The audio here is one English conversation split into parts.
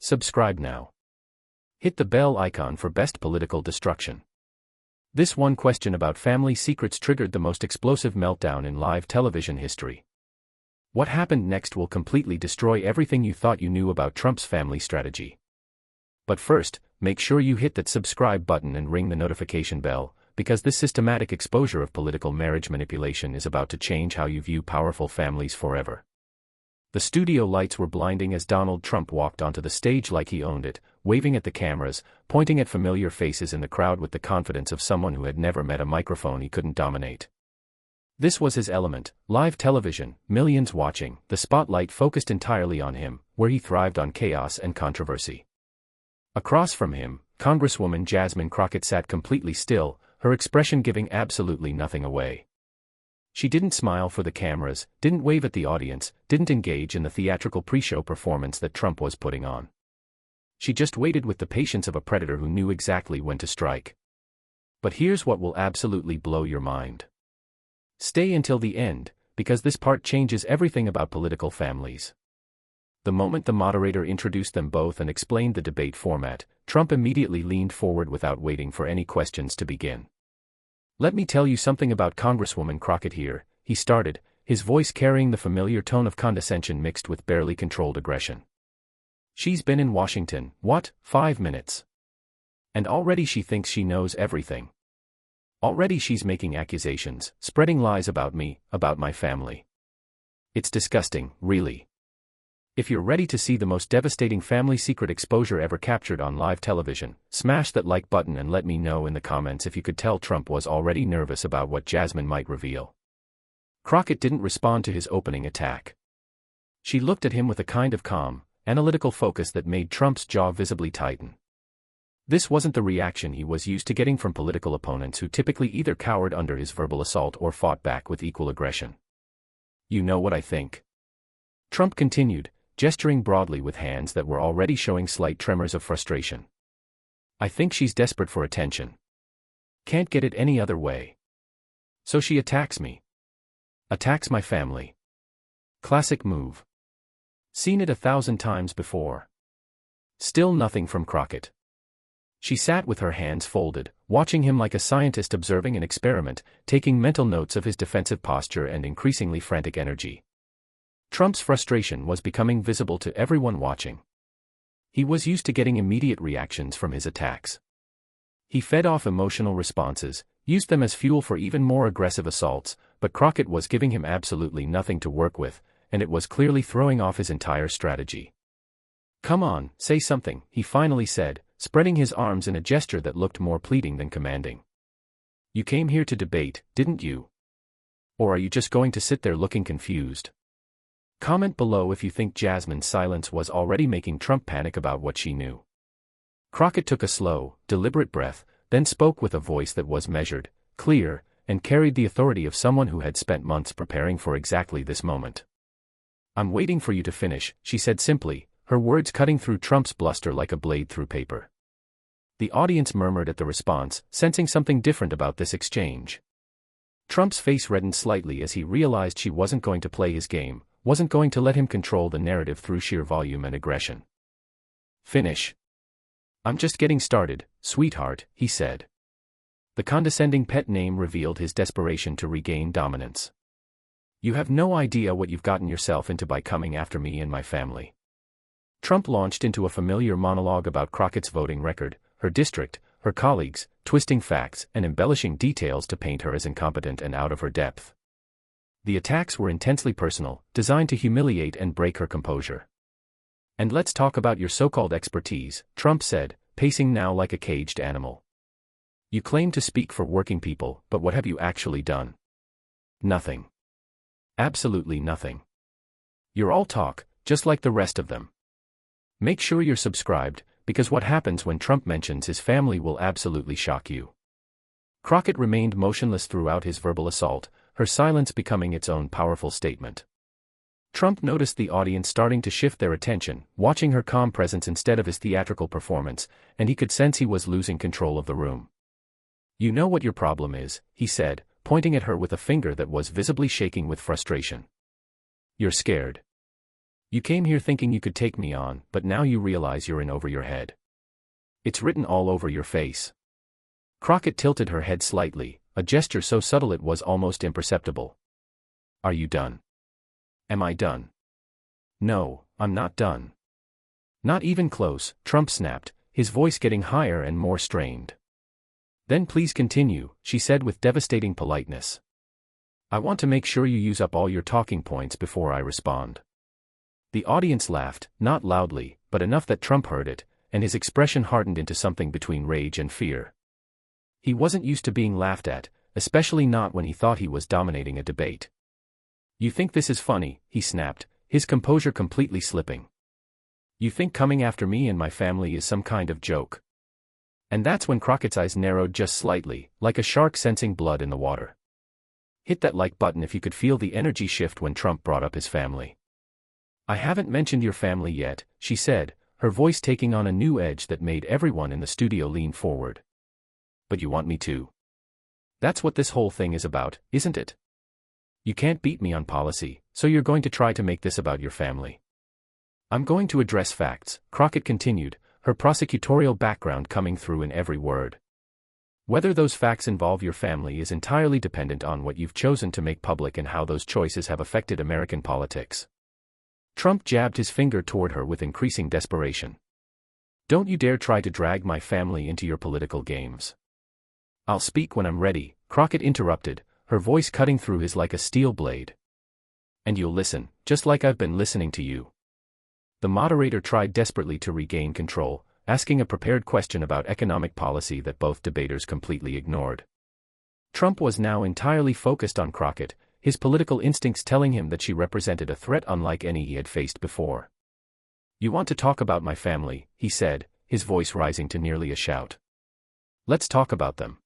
Subscribe now. Hit the bell icon for best political destruction. This one question about family secrets triggered the most explosive meltdown in live television history. What happened next will completely destroy everything you thought you knew about Trump's family strategy. But first, make sure you hit that subscribe button and ring the notification bell, because this systematic exposure of political marriage manipulation is about to change how you view powerful families forever. The studio lights were blinding as Donald Trump walked onto the stage like he owned it, waving at the cameras, pointing at familiar faces in the crowd with the confidence of someone who had never met a microphone he couldn't dominate. This was his element, live television, millions watching, the spotlight focused entirely on him, where he thrived on chaos and controversy. Across from him, Congresswoman Jasmine Crockett sat completely still, her expression giving absolutely nothing away. She didn't smile for the cameras, didn't wave at the audience, didn't engage in the theatrical pre-show performance that Trump was putting on. She just waited with the patience of a predator who knew exactly when to strike. But here's what will absolutely blow your mind. Stay until the end, because this part changes everything about political families. The moment the moderator introduced them both and explained the debate format, Trump immediately leaned forward without waiting for any questions to begin. "Let me tell you something about Congresswoman Crockett here," he started, his voice carrying the familiar tone of condescension mixed with barely controlled aggression. "She's been in Washington, 5 minutes? And already she thinks she knows everything. Already she's making accusations, spreading lies about me, about my family. It's disgusting, really. If you're ready to see the most devastating family secret exposure ever captured on live television, smash that like button and let me know in the comments if you could tell Trump was already nervous about what Jasmine might reveal." Crockett didn't respond to his opening attack. She looked at him with a kind of calm, analytical focus that made Trump's jaw visibly tighten. This wasn't the reaction he was used to getting from political opponents who typically either cowered under his verbal assault or fought back with equal aggression. "You know what I think?" Trump continued, gesturing broadly with hands that were already showing slight tremors of frustration. "I think she's desperate for attention. Can't get it any other way. So she attacks me. Attacks my family. Classic move. Seen it 1,000 times before." Still nothing from Crockett. She sat with her hands folded, watching him like a scientist observing an experiment, taking mental notes of his defensive posture and increasingly frantic energy. Trump's frustration was becoming visible to everyone watching. He was used to getting immediate reactions from his attacks. He fed off emotional responses, used them as fuel for even more aggressive assaults, but Crockett was giving him absolutely nothing to work with, and it was clearly throwing off his entire strategy. "Come on, say something," he finally said, spreading his arms in a gesture that looked more pleading than commanding. "You came here to debate, didn't you? Or are you just going to sit there looking confused?" Comment below if you think Jasmine's silence was already making Trump panic about what she knew. Crockett took a slow, deliberate breath, then spoke with a voice that was measured, clear, and carried the authority of someone who had spent months preparing for exactly this moment. "I'm waiting for you to finish," she said simply, her words cutting through Trump's bluster like a blade through paper. The audience murmured at the response, sensing something different about this exchange. Trump's face reddened slightly as he realized she wasn't going to play his game, wasn't going to let him control the narrative through sheer volume and aggression. "Finish. I'm just getting started, sweetheart," he said. The condescending pet name revealed his desperation to regain dominance. "You have no idea what you've gotten yourself into by coming after me and my family." Trump launched into a familiar monologue about Crockett's voting record, her district, her colleagues, twisting facts and embellishing details to paint her as incompetent and out of her depth. The attacks were intensely personal, designed to humiliate and break her composure. "And let's talk about your so-called expertise," Trump said, pacing now like a caged animal. "You claim to speak for working people, but what have you actually done? Nothing. Absolutely nothing. You're all talk, just like the rest of them. Make sure you're subscribed, because what happens when Trump mentions his family will absolutely shock you." Crockett remained motionless throughout his verbal assault, her silence becoming its own powerful statement. Trump noticed the audience starting to shift their attention, watching her calm presence instead of his theatrical performance, and he could sense he was losing control of the room. "You know what your problem is," he said, pointing at her with a finger that was visibly shaking with frustration. "You're scared. You came here thinking you could take me on, but now you realize you're in over your head. It's written all over your face. Crockett tilted her head slightly, a gesture so subtle it was almost imperceptible. Are you done? Am I done? No, I'm not done. Not even close, Trump snapped, his voice getting higher and more strained. Then please continue, she said with devastating politeness. I want to make sure you use up all your talking points before I respond. The audience laughed, not loudly, but enough that Trump heard it, and his expression hardened into something between rage and fear. He wasn't used to being laughed at, especially not when he thought he was dominating a debate. You think this is funny, he snapped, his composure completely slipping. You think coming after me and my family is some kind of joke? And that's when Crockett's eyes narrowed just slightly, like a shark sensing blood in the water. Hit that like button if you could feel the energy shift when Trump brought up his family. I haven't mentioned your family yet, she said, her voice taking on a new edge that made everyone in the studio lean forward. But you want me to? That's what this whole thing is about, isn't it? You can't beat me on policy, so you're going to try to make this about your family. I'm going to address facts, Crockett continued, her prosecutorial background coming through in every word. Whether those facts involve your family is entirely dependent on what you've chosen to make public and how those choices have affected American politics. Trump jabbed his finger toward her with increasing desperation. Don't you dare try to drag my family into your political games. I'll speak when I'm ready, Crockett interrupted, her voice cutting through his like a steel blade. And you'll listen, just like I've been listening to you. The moderator tried desperately to regain control, asking a prepared question about economic policy that both debaters completely ignored. Trump was now entirely focused on Crockett, his political instincts telling him that she represented a threat unlike any he had faced before. You want to talk about my family, he said, his voice rising to nearly a shout. Let's talk about them.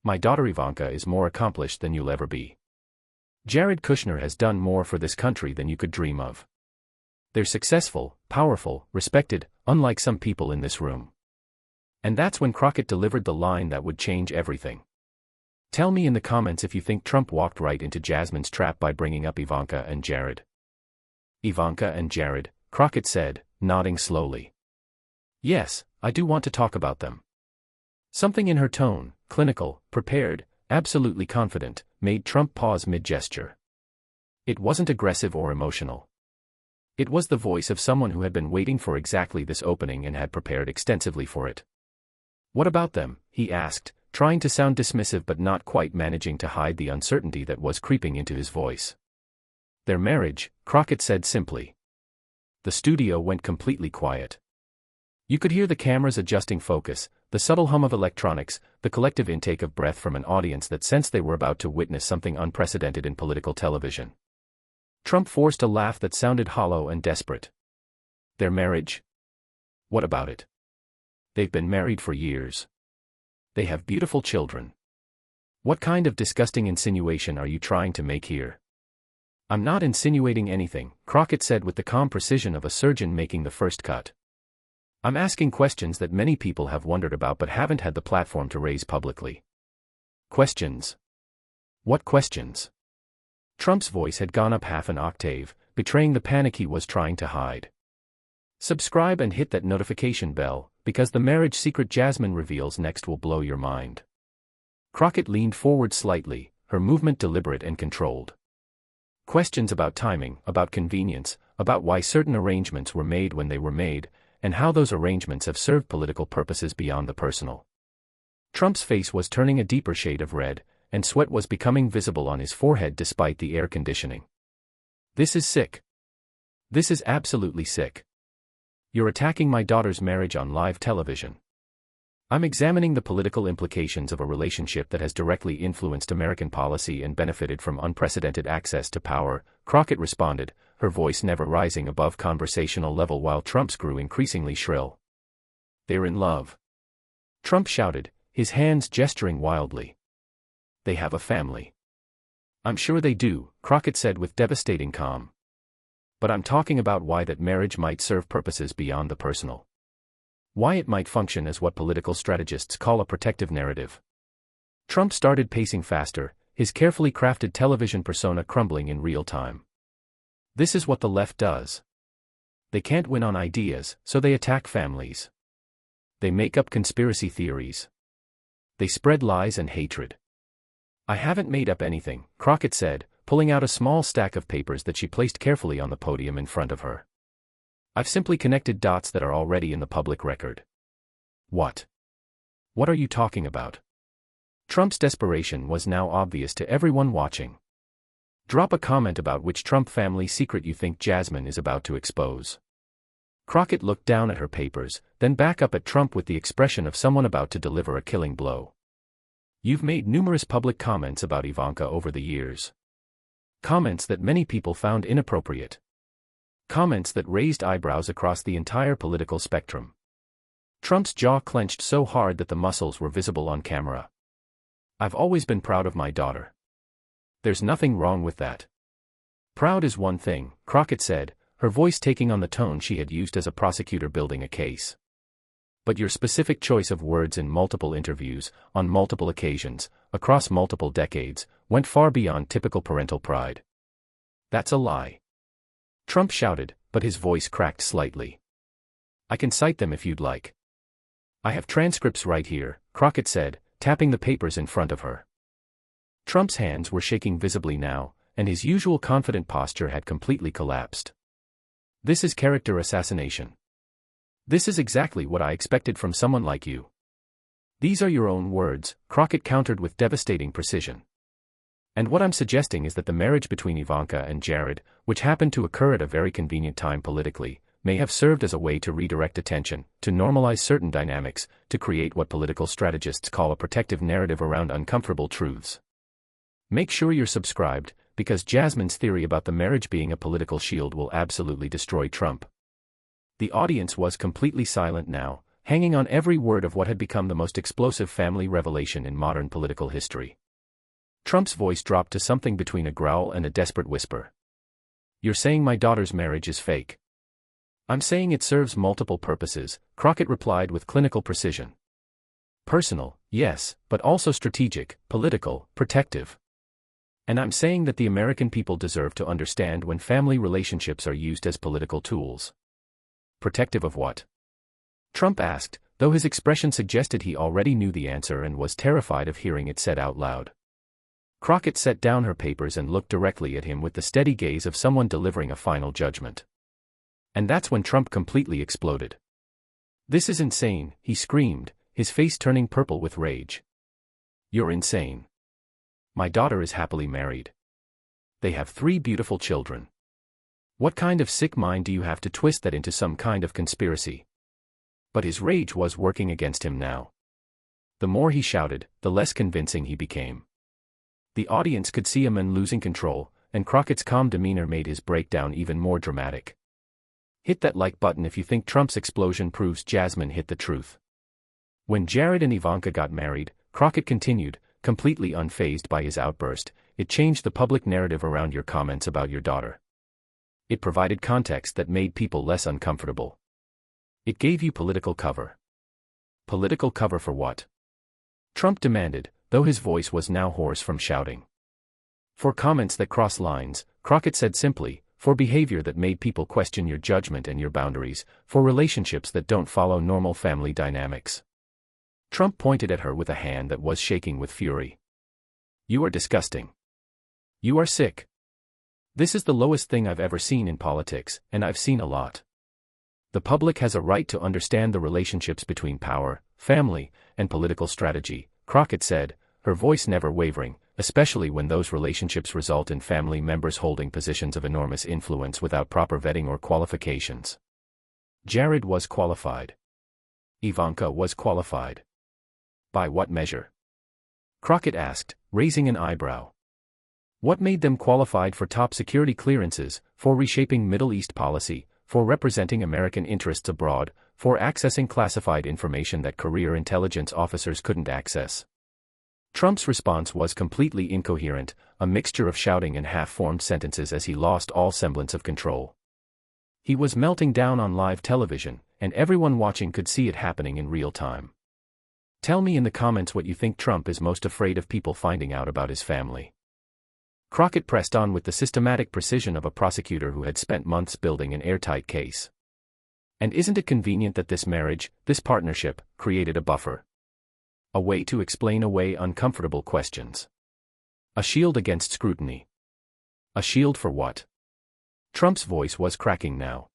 My daughter Ivanka is more accomplished than you'll ever be. Jared Kushner has done more for this country than you could dream of. They're successful, powerful, respected, unlike some people in this room. And that's when Crockett delivered the line that would change everything. Tell me in the comments if you think Trump walked right into Jasmine's trap by bringing up Ivanka and Jared. Ivanka and Jared, Crockett said, nodding slowly. Yes, I do want to talk about them. Something in her tone, clinical, prepared, absolutely confident, made Trump pause mid-gesture. It wasn't aggressive or emotional. It was the voice of someone who had been waiting for exactly this opening and had prepared extensively for it. What about them? He asked, trying to sound dismissive but not quite managing to hide the uncertainty that was creeping into his voice. Their marriage, Crockett said simply. The studio went completely quiet. You could hear the cameras adjusting focus, the subtle hum of electronics, the collective intake of breath from an audience that sensed they were about to witness something unprecedented in political television. Trump forced a laugh that sounded hollow and desperate. Their marriage? What about it? They've been married for years. They have beautiful children. What kind of disgusting insinuation are you trying to make here? I'm not insinuating anything, Crockett said with the calm precision of a surgeon making the first cut. I'm asking questions that many people have wondered about but haven't had the platform to raise publicly. Questions? What questions? Trump's voice had gone up half an octave, betraying the panic he was trying to hide. Subscribe and hit that notification bell, because the marriage secret Jasmine reveals next will blow your mind. Crockett leaned forward slightly, her movement deliberate and controlled. Questions about timing, about convenience, about why certain arrangements were made when they were made, and how those arrangements have served political purposes beyond the personal. Trump's face was turning a deeper shade of red, and sweat was becoming visible on his forehead despite the air conditioning. This is sick. This is absolutely sick. You're attacking my daughter's marriage on live television. I'm examining the political implications of a relationship that has directly influenced American policy and benefited from unprecedented access to power, Crockett responded, her voice never rising above conversational level while Trump's grew increasingly shrill. They're in love. Trump shouted, his hands gesturing wildly. They have a family. I'm sure they do, Crockett said with devastating calm. But I'm talking about why that marriage might serve purposes beyond the personal. Why it might function as what political strategists call a protective narrative. Trump started pacing faster, his carefully crafted television persona crumbling in real time. This is what the left does. They can't win on ideas, so they attack families. They make up conspiracy theories. They spread lies and hatred. I haven't made up anything, Crockett said, pulling out a small stack of papers that she placed carefully on the podium in front of her. I've simply connected dots that are already in the public record. What? What are you talking about? Trump's desperation was now obvious to everyone watching. Drop a comment about which Trump family secret you think Jasmine is about to expose. Crockett looked down at her papers, then back up at Trump with the expression of someone about to deliver a killing blow. You've made numerous public comments about Ivanka over the years. Comments that many people found inappropriate. Comments that raised eyebrows across the entire political spectrum. Trump's jaw clenched so hard that the muscles were visible on camera. I've always been proud of my daughter. There's nothing wrong with that. Proud is one thing, Crockett said, her voice taking on the tone she had used as a prosecutor building a case. But your specific choice of words in multiple interviews, on multiple occasions, across multiple decades, went far beyond typical parental pride. That's a lie. Trump shouted, but his voice cracked slightly. I can cite them if you'd like. I have transcripts right here, Crockett said, tapping the papers in front of her. Trump's hands were shaking visibly now, and his usual confident posture had completely collapsed. This is character assassination. This is exactly what I expected from someone like you. These are your own words, Crockett countered with devastating precision. And what I'm suggesting is that the marriage between Ivanka and Jared, which happened to occur at a very convenient time politically, may have served as a way to redirect attention, to normalize certain dynamics, to create what political strategists call a protective narrative around uncomfortable truths. Make sure you're subscribed, because Jasmine's theory about the marriage being a political shield will absolutely destroy Trump. The audience was completely silent now, hanging on every word of what had become the most explosive family revelation in modern political history. Trump's voice dropped to something between a growl and a desperate whisper. You're saying my daughter's marriage is fake. I'm saying it serves multiple purposes, Crockett replied with clinical precision. Personal, yes, but also strategic, political, protective. And I'm saying that the American people deserve to understand when family relationships are used as political tools. Protective of what? Trump asked, though his expression suggested he already knew the answer and was terrified of hearing it said out loud. Crockett set down her papers and looked directly at him with the steady gaze of someone delivering a final judgment. And that's when Trump completely exploded. This is insane, he screamed, his face turning purple with rage. You're insane. My daughter is happily married. They have 3 beautiful children. What kind of sick mind do you have to twist that into some kind of conspiracy? But his rage was working against him now. The more he shouted, the less convincing he became. The audience could see a man losing control, and Crockett's calm demeanor made his breakdown even more dramatic. Hit that like button if you think Trump's explosion proves Jasmine hit the truth. When Jared and Ivanka got married, Crockett continued, completely unfazed by his outburst, it changed the public narrative around your comments about your daughter. It provided context that made people less uncomfortable. It gave you political cover. Political cover for what? Trump demanded, though his voice was now hoarse from shouting. For comments that cross lines, Crockett said simply, for behavior that made people question your judgment and your boundaries, for relationships that don't follow normal family dynamics. Trump pointed at her with a hand that was shaking with fury. You are disgusting. You are sick. This is the lowest thing I've ever seen in politics, and I've seen a lot. The public has a right to understand the relationships between power, family, and political strategy, Crockett said, her voice never wavering, especially when those relationships result in family members holding positions of enormous influence without proper vetting or qualifications. Jared was qualified. Ivanka was qualified. By what measure? Crockett asked, raising an eyebrow. What made them qualified for top security clearances, for reshaping Middle East policy, for representing American interests abroad, for accessing classified information that career intelligence officers couldn't access? Trump's response was completely incoherent, a mixture of shouting and half-formed sentences as he lost all semblance of control. He was melting down on live television, and everyone watching could see it happening in real time. Tell me in the comments what you think Trump is most afraid of people finding out about his family. Crockett pressed on with the systematic precision of a prosecutor who had spent months building an airtight case. And isn't it convenient that this marriage, this partnership, created a buffer? A way to explain away uncomfortable questions. A shield against scrutiny. A shield for what? Trump's voice was cracking now.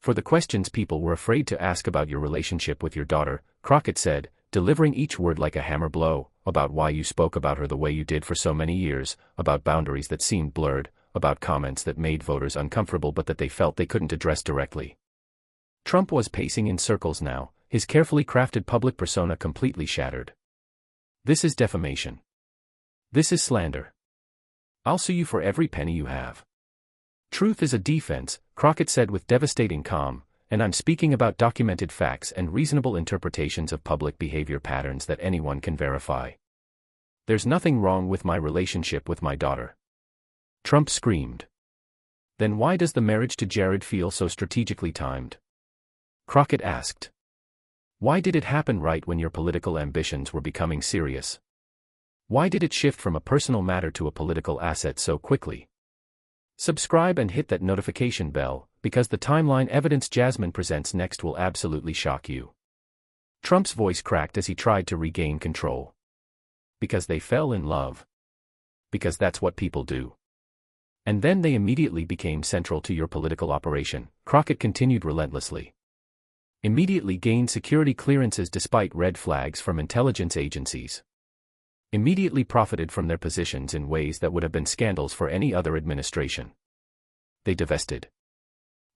For the questions people were afraid to ask about your relationship with your daughter, Crockett said, delivering each word like a hammer blow, about why you spoke about her the way you did for so many years, about boundaries that seemed blurred, about comments that made voters uncomfortable but that they felt they couldn't address directly. Trump was pacing in circles now, his carefully crafted public persona completely shattered. This is defamation. This is slander. I'll sue you for every penny you have. Truth is a defense, Crockett said with devastating calm, and I'm speaking about documented facts and reasonable interpretations of public behavior patterns that anyone can verify. There's nothing wrong with my relationship with my daughter. Trump screamed. Then why does the marriage to Jared feel so strategically timed? Crockett asked. Why did it happen right when your political ambitions were becoming serious? Why did it shift from a personal matter to a political asset so quickly? Subscribe and hit that notification bell, because the timeline evidence Jasmine presents next will absolutely shock you. Trump's voice cracked as he tried to regain control. Because they fell in love. Because that's what people do. And then they immediately became central to your political operation, Crockett continued relentlessly. Immediately gained security clearances despite red flags from intelligence agencies. Immediately profited from their positions in ways that would have been scandals for any other administration. They divested.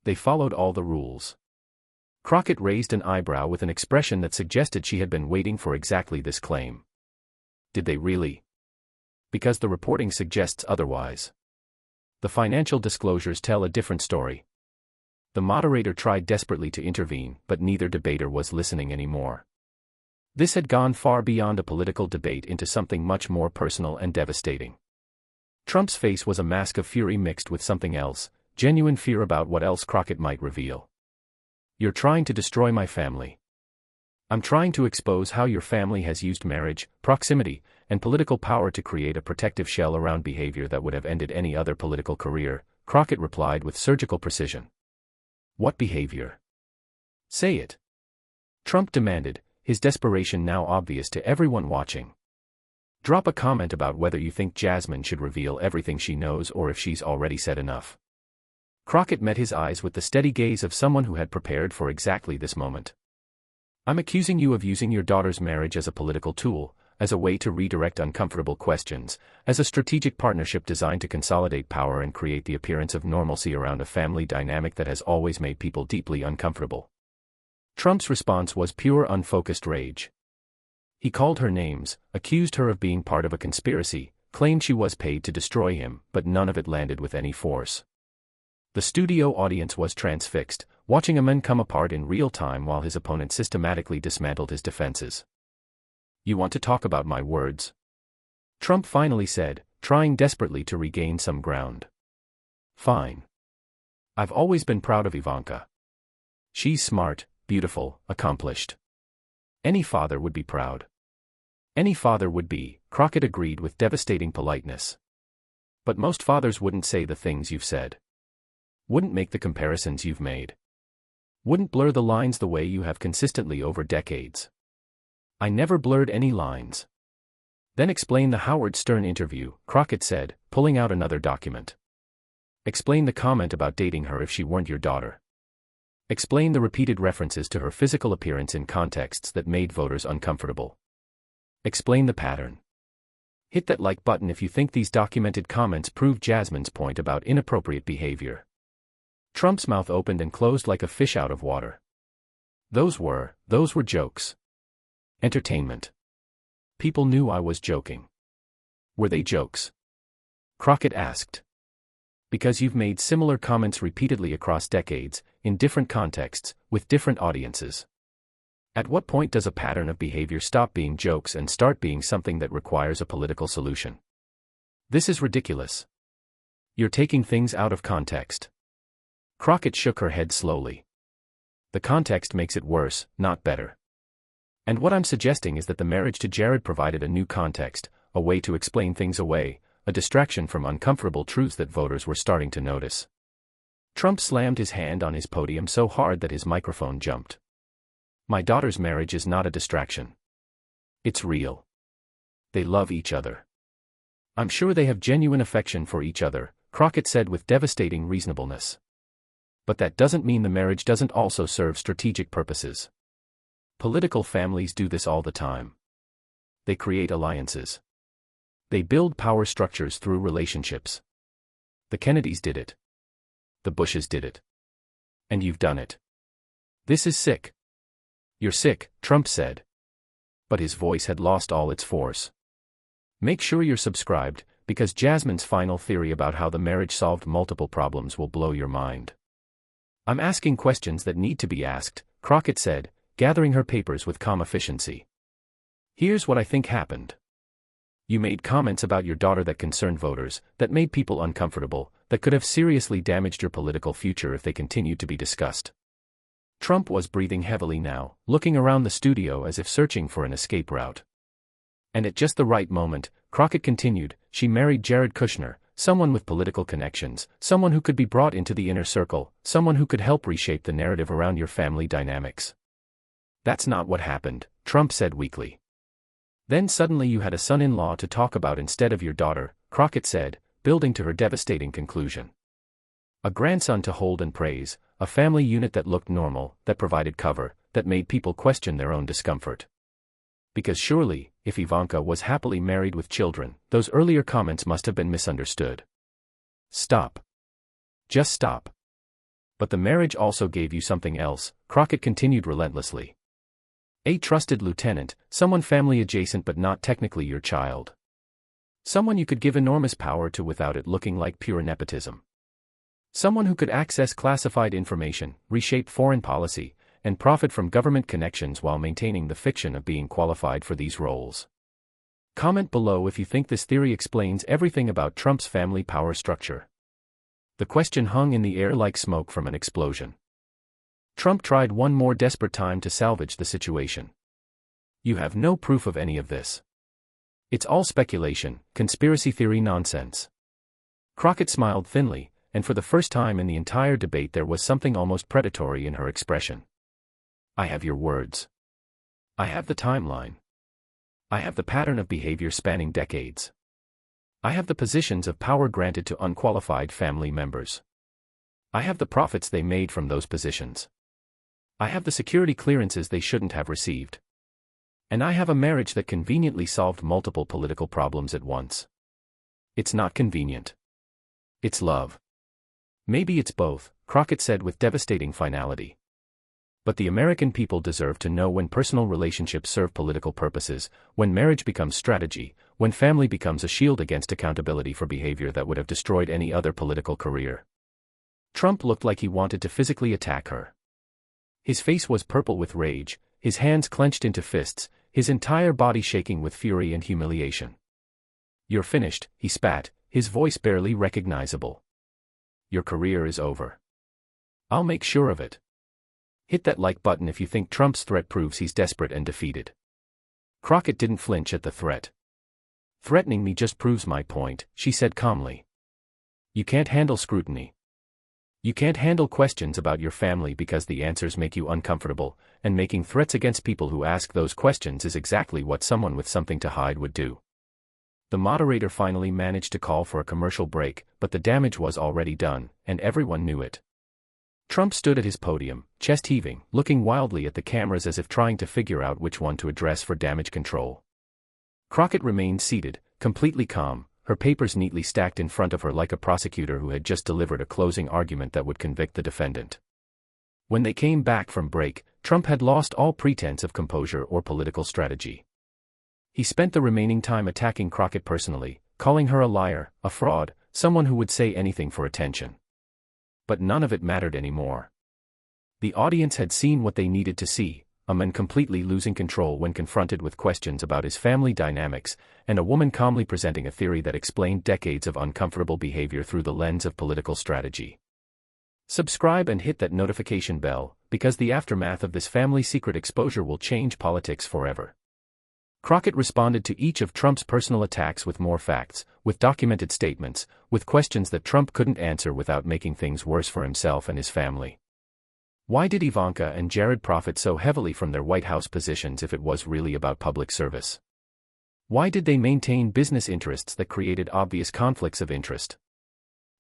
They followed all the rules. Crockett raised an eyebrow with an expression that suggested she had been waiting for exactly this claim. Did they really? Because the reporting suggests otherwise. The financial disclosures tell a different story. The moderator tried desperately to intervene, but neither debater was listening anymore. This had gone far beyond a political debate into something much more personal and devastating. Trump's face was a mask of fury mixed with something else, genuine fear about what else Crockett might reveal. You're trying to destroy my family. I'm trying to expose how your family has used marriage, proximity, and political power to create a protective shell around behavior that would have ended any other political career, Crockett replied with surgical precision. What behavior? Say it. Trump demanded, his desperation now obvious to everyone watching. Drop a comment about whether you think Jasmine should reveal everything she knows or if she's already said enough. Crockett met his eyes with the steady gaze of someone who had prepared for exactly this moment. I'm accusing you of using your daughter's marriage as a political tool, as a way to redirect uncomfortable questions, as a strategic partnership designed to consolidate power and create the appearance of normalcy around a family dynamic that has always made people deeply uncomfortable. Trump's response was pure unfocused rage. He called her names, accused her of being part of a conspiracy, claimed she was paid to destroy him, but none of it landed with any force. The studio audience was transfixed, watching a man come apart in real time while his opponent systematically dismantled his defenses. You want to talk about my words? Trump finally said, trying desperately to regain some ground. Fine. I've always been proud of Ivanka. She's smart, beautiful, accomplished. Any father would be proud. Any father would be, Crockett agreed with devastating politeness. But most fathers wouldn't say the things you've said. Wouldn't make the comparisons you've made. Wouldn't blur the lines the way you have consistently over decades. I never blurred any lines. Then explain the Howard Stern interview, Crockett said, pulling out another document. Explain the comment about dating her if she weren't your daughter. Explain the repeated references to her physical appearance in contexts that made voters uncomfortable. Explain the pattern. Hit that like button if you think these documented comments prove Jasmine's point about inappropriate behavior. Trump's mouth opened and closed like a fish out of water. Those were jokes. Entertainment. People knew I was joking. Were they jokes? Crockett asked. Because you've made similar comments repeatedly across decades, in different contexts, with different audiences. At what point does a pattern of behavior stop being jokes and start being something that requires a political solution? This is ridiculous. You're taking things out of context. Crockett shook her head slowly. The context makes it worse, not better. And what I'm suggesting is that the marriage to Jared provided a new context, a way to explain things away, a distraction from uncomfortable truths that voters were starting to notice. Trump slammed his hand on his podium so hard that his microphone jumped. My daughter's marriage is not a distraction. It's real. They love each other. I'm sure they have genuine affection for each other, Crockett said with devastating reasonableness. But that doesn't mean the marriage doesn't also serve strategic purposes. Political families do this all the time. They create alliances. They build power structures through relationships. The Kennedys did it. The Bushes did it. And you've done it. This is sick. You're sick, Trump said. But his voice had lost all its force. Make sure you're subscribed, because Jasmine's final theory about how the marriage solved multiple problems will blow your mind. I'm asking questions that need to be asked, Crockett said, gathering her papers with calm efficiency. Here's what I think happened. You made comments about your daughter that concerned voters, that made people uncomfortable, that could have seriously damaged your political future if they continued to be discussed. Trump was breathing heavily now, looking around the studio as if searching for an escape route. And at just the right moment, Crockett continued, she married Jared Kushner, someone with political connections, someone who could be brought into the inner circle, someone who could help reshape the narrative around your family dynamics. That's not what happened, Trump said weakly. Then suddenly you had a son-in-law to talk about instead of your daughter, Crockett said, building to her devastating conclusion. A grandson to hold and praise, a family unit that looked normal, that provided cover, that made people question their own discomfort. Because surely, if Ivanka was happily married with children, those earlier comments must have been misunderstood. Stop. Just stop. But the marriage also gave you something else, Crockett continued relentlessly. A trusted lieutenant, someone family adjacent but not technically your child. Someone you could give enormous power to without it looking like pure nepotism. Someone who could access classified information, reshape foreign policy, and profit from government connections while maintaining the fiction of being qualified for these roles. Comment below if you think this theory explains everything about Trump's family power structure. The question hung in the air like smoke from an explosion. Trump tried one more desperate time to salvage the situation. You have no proof of any of this. It's all speculation, conspiracy theory nonsense. Crockett smiled thinly, and for the first time in the entire debate there was something almost predatory in her expression. I have your words. I have the timeline. I have the pattern of behavior spanning decades. I have the positions of power granted to unqualified family members. I have the profits they made from those positions. I have the security clearances they shouldn't have received. And I have a marriage that conveniently solved multiple political problems at once. It's not convenient. It's love. Maybe it's both, Crockett said with devastating finality. But the American people deserve to know when personal relationships serve political purposes, when marriage becomes strategy, when family becomes a shield against accountability for behavior that would have destroyed any other political career. Trump looked like he wanted to physically attack her. His face was purple with rage, his hands clenched into fists, his entire body shaking with fury and humiliation. You're finished, he spat, his voice barely recognizable. Your career is over. I'll make sure of it. Hit that like button if you think Trump's threat proves he's desperate and defeated. Crockett didn't flinch at the threat. Threatening me just proves my point, she said calmly. You can't handle scrutiny. You can't handle questions about your family because the answers make you uncomfortable, and making threats against people who ask those questions is exactly what someone with something to hide would do. The moderator finally managed to call for a commercial break, but the damage was already done, and everyone knew it. Trump stood at his podium, chest heaving, looking wildly at the cameras as if trying to figure out which one to address for damage control. Crockett remained seated, completely calm, her papers neatly stacked in front of her like a prosecutor who had just delivered a closing argument that would convict the defendant. When they came back from break, Trump had lost all pretense of composure or political strategy. He spent the remaining time attacking Crockett personally, calling her a liar, a fraud, someone who would say anything for attention. But none of it mattered anymore. The audience had seen what they needed to see, a man completely losing control when confronted with questions about his family dynamics, and a woman calmly presenting a theory that explained decades of uncomfortable behavior through the lens of political strategy. Subscribe and hit that notification bell, because the aftermath of this family secret exposure will change politics forever. Crockett responded to each of Trump's personal attacks with more facts, with documented statements, with questions that Trump couldn't answer without making things worse for himself and his family. Why did Ivanka and Jared profit so heavily from their White House positions if it was really about public service? Why did they maintain business interests that created obvious conflicts of interest?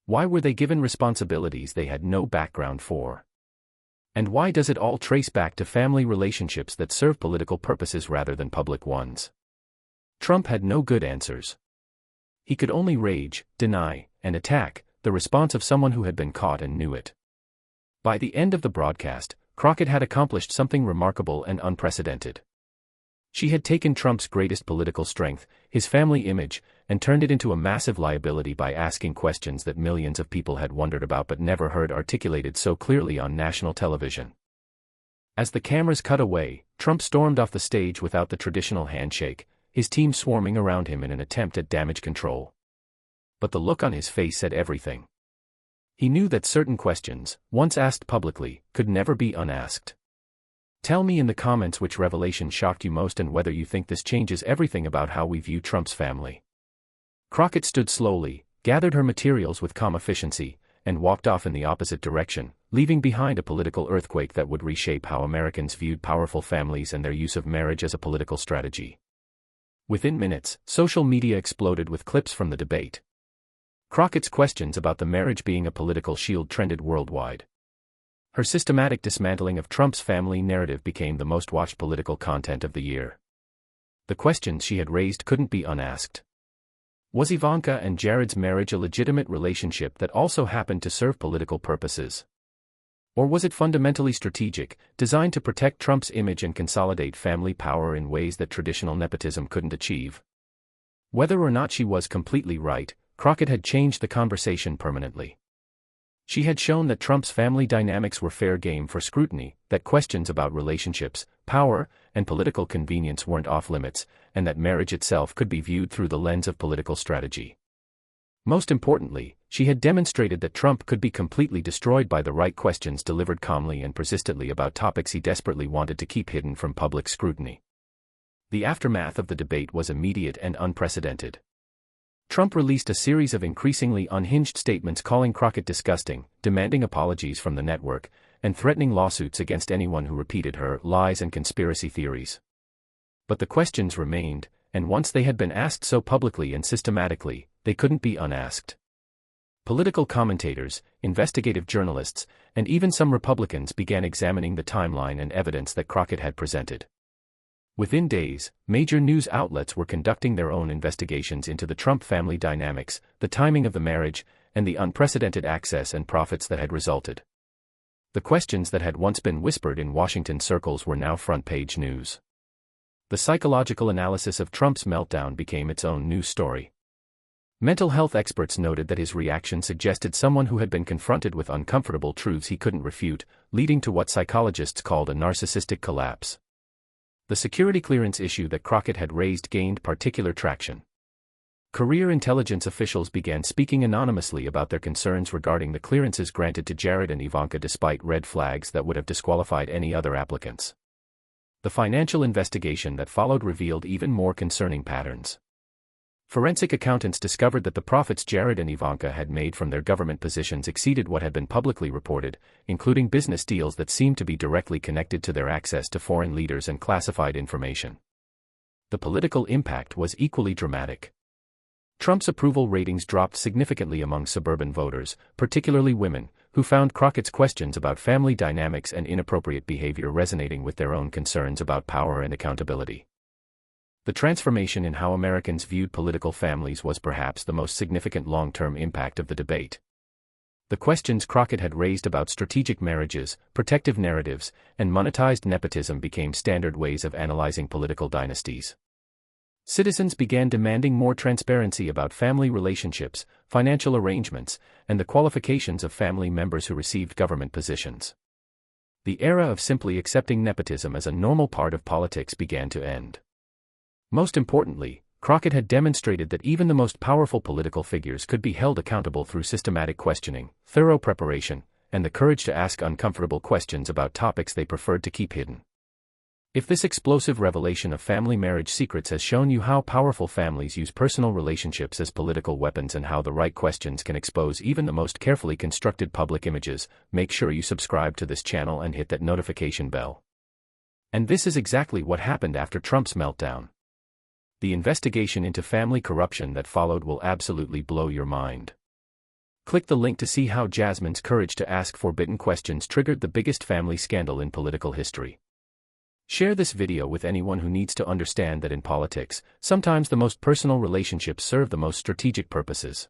Why were they given responsibilities they had no background for? And why does it all trace back to family relationships that serve political purposes rather than public ones? Trump had no good answers. He could only rage, deny, and attack, the response of someone who had been caught and knew it. By the end of the broadcast, Crockett had accomplished something remarkable and unprecedented. She had taken Trump's greatest political strength, his family image, and turned it into a massive liability by asking questions that millions of people had wondered about but never heard articulated so clearly on national television. As the cameras cut away, Trump stormed off the stage without the traditional handshake, his team swarming around him in an attempt at damage control. But the look on his face said everything. He knew that certain questions, once asked publicly, could never be unasked. Tell me in the comments which revelation shocked you most and whether you think this changes everything about how we view Trump's family. Crockett stood slowly, gathered her materials with calm efficiency, and walked off in the opposite direction, leaving behind a political earthquake that would reshape how Americans viewed powerful families and their use of marriage as a political strategy. Within minutes, social media exploded with clips from the debate. Crockett's questions about the marriage being a political shield trended worldwide. Her systematic dismantling of Trump's family narrative became the most watched political content of the year. The questions she had raised couldn't be unasked. Was Ivanka and Jared's marriage a legitimate relationship that also happened to serve political purposes? Or was it fundamentally strategic, designed to protect Trump's image and consolidate family power in ways that traditional nepotism couldn't achieve? Whether or not she was completely right, Crockett had changed the conversation permanently. She had shown that Trump's family dynamics were fair game for scrutiny, that questions about relationships, power, and political convenience weren't off-limits, and that marriage itself could be viewed through the lens of political strategy. Most importantly, she had demonstrated that Trump could be completely destroyed by the right questions delivered calmly and persistently about topics he desperately wanted to keep hidden from public scrutiny. The aftermath of the debate was immediate and unprecedented. Trump released a series of increasingly unhinged statements calling Crockett disgusting, demanding apologies from the network, and threatening lawsuits against anyone who repeated her lies and conspiracy theories. But the questions remained, and once they had been asked so publicly and systematically, they couldn't be unasked. Political commentators, investigative journalists, and even some Republicans began examining the timeline and evidence that Crockett had presented. Within days, major news outlets were conducting their own investigations into the Trump family dynamics, the timing of the marriage, and the unprecedented access and profits that had resulted. The questions that had once been whispered in Washington circles were now front-page news. The psychological analysis of Trump's meltdown became its own news story. Mental health experts noted that his reaction suggested someone who had been confronted with uncomfortable truths he couldn't refute, leading to what psychologists called a narcissistic collapse. The security clearance issue that Crockett had raised gained particular traction. Career intelligence officials began speaking anonymously about their concerns regarding the clearances granted to Jared and Ivanka despite red flags that would have disqualified any other applicants. The financial investigation that followed revealed even more concerning patterns. Forensic accountants discovered that the profits Jared and Ivanka had made from their government positions exceeded what had been publicly reported, including business deals that seemed to be directly connected to their access to foreign leaders and classified information. The political impact was equally dramatic. Trump's approval ratings dropped significantly among suburban voters, particularly women, who found Crockett's questions about family dynamics and inappropriate behavior resonating with their own concerns about power and accountability. The transformation in how Americans viewed political families was perhaps the most significant long-term impact of the debate. The questions Crockett had raised about strategic marriages, protective narratives, and monetized nepotism became standard ways of analyzing political dynasties. Citizens began demanding more transparency about family relationships, financial arrangements, and the qualifications of family members who received government positions. The era of simply accepting nepotism as a normal part of politics began to end. Most importantly, Crockett had demonstrated that even the most powerful political figures could be held accountable through systematic questioning, thorough preparation, and the courage to ask uncomfortable questions about topics they preferred to keep hidden. If this explosive revelation of family marriage secrets has shown you how powerful families use personal relationships as political weapons and how the right questions can expose even the most carefully constructed public images, make sure you subscribe to this channel and hit that notification bell. And this is exactly what happened after Trump's meltdown. The investigation into family corruption that followed will absolutely blow your mind. Click the link to see how Jasmine's courage to ask forbidden questions triggered the biggest family scandal in political history. Share this video with anyone who needs to understand that in politics, sometimes the most personal relationships serve the most strategic purposes.